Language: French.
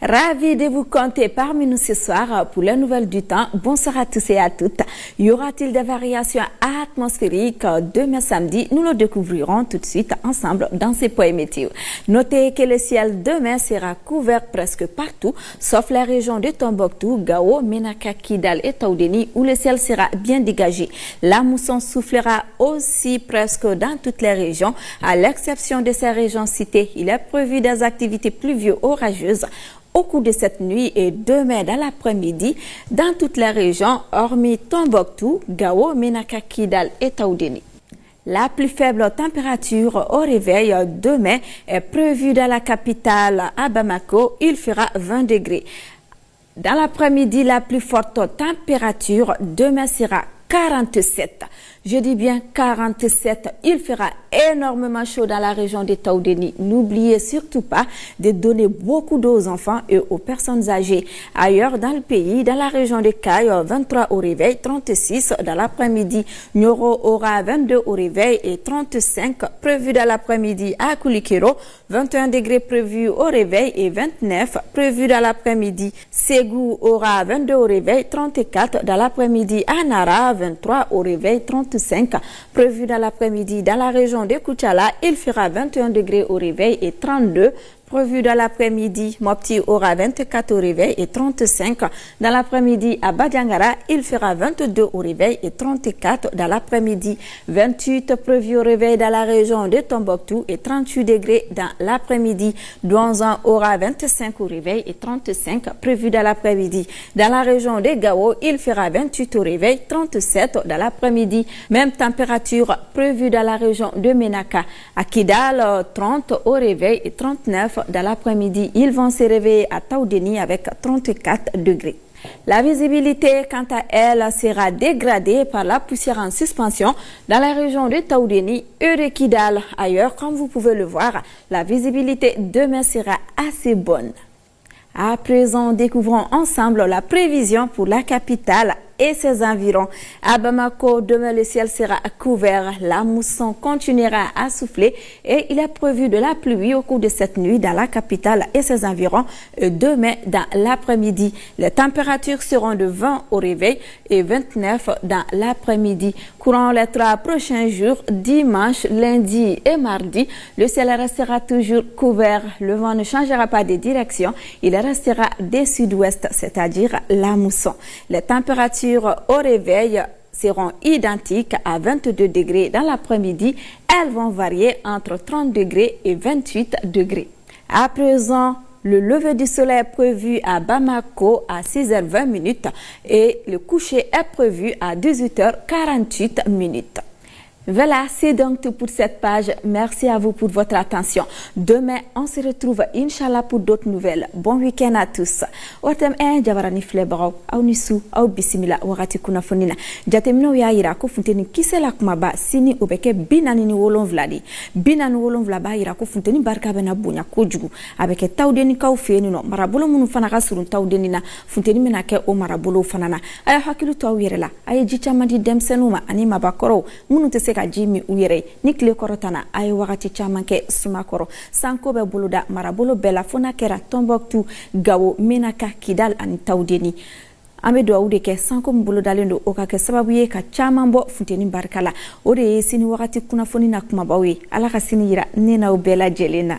Ravi de vous compter parmi nous ce soir pour les nouvelles du temps. Bonsoir à tous et à toutes. Y aura-t-il des variations atmosphériques demain samedi? Nous le découvrirons tout de suite ensemble dans ces poèmes météo. Notez que le ciel demain sera couvert presque partout, sauf les régions de Tombouctou, Gao, Menaka, Kidal et Taoudéni où le ciel sera bien dégagé. La mousson soufflera aussi presque dans toutes les régions, à l'exception de ces régions citées. Il est prévu des activités pluvieuses orageuses au cours de cette nuit et demain dans l'après-midi dans toutes les régions, hormis Tombouctou, Gao, Menaka, Kidal et Taoudéni. La plus faible température au réveil demain est prévue dans la capitale à Bamako. Il fera 20 degrés. Dans l'après-midi, la plus forte température demain sera 47. Je dis bien 47. Il fera énormément chaud dans la région de Taoudéni. N'oubliez surtout pas de donner beaucoup d'eau aux enfants et aux personnes âgées. Ailleurs dans le pays, dans la région de Kaye, 23 au réveil, 36 dans l'après-midi. Nyoro aura 22 au réveil et 35 prévus dans l'après-midi à Koulikero. 21 degrés prévus au réveil et 29 prévus dans l'après-midi. Ségou aura 22 au réveil, 34 dans l'après-midi à Nara, 23 au réveil, 35 prévu dans l'après-midi. Dans la région de Koutchala, il fera 21 degrés au réveil et 32 prévu dans l'après-midi. Mopti aura 24 au réveil et 35 dans l'après-midi. À Badiangara, il fera 22 au réveil et 34 dans l'après-midi. 28 prévu au réveil dans la région de Tombouctou et 38 degrés dans l'après-midi. Douanzan aura 25 au réveil et 35 prévu dans l'après-midi. Dans la région de Gao, il fera 28 au réveil, 37 dans l'après-midi. Même température prévue dans la région de Menaka. À Kidal, 30 au réveil et 39 dans l'après-midi. Ils vont se réveiller à Taoudéni avec 34 degrés. La visibilité, quant à elle, sera dégradée par la poussière en suspension dans la région de Taoudéni et de Kidal. Ailleurs, comme vous pouvez le voir, la visibilité demain sera assez bonne. À présent, découvrons ensemble la prévision pour la capitale et ses environs. À Bamako, demain le ciel sera couvert, la mousson continuera à souffler et il est prévu de la pluie au cours de cette nuit dans la capitale et ses environs et demain dans l'après-midi. Les températures seront de 20 au réveil et 29 dans l'après-midi. Courant les 3 prochains jours, dimanche, lundi et mardi, le ciel restera toujours couvert. Le vent ne changera pas de direction, il restera des sud-ouest, c'est-à-dire la mousson. Les températures au réveil seront identiques à 22 degrés dans l'après-midi. Elles vont varier entre 30 degrés et 28 degrés. À présent, le lever du soleil est prévu à Bamako à 6h20 et le coucher est prévu à 18h48. Voilà, c'est donc tout pour cette page. Merci à vous pour votre attention. Demain, on se retrouve, Inch'Allah, pour d'autres nouvelles. Bon week-end à tous. Ortem jabarani flebaro, au nisu, au bisimila, wakati kuna fonina. Jatemino ya ira ko funteni kisela kumaba sini obeke binani ni wolon vladi. Binani wolon vlaba ira ko funteni barka bena bunya kojugu. Abeke Taoudéni kaw feni no. Marabolo munu fanaka surun Taoudéni na. Funteni menake o marabolo fanana. Aya hakilu to wirela. Aya jichamadi demsenuma ani mabakoro. Munu tese ka jimi uyere ni kile korotana ay wakati chamanke sumakoro sanko be buluda marabolo bela fona kera Tombouctou, Gao, Menaka, Kidal ani Taoudéni. Ame do awude ke sanko mbuludalendo o ka ke sababu ye ka chaman bo funteni barkala o de sini wakati kuna foni na kuma bawe ala ka sini yira nena o bela jelena.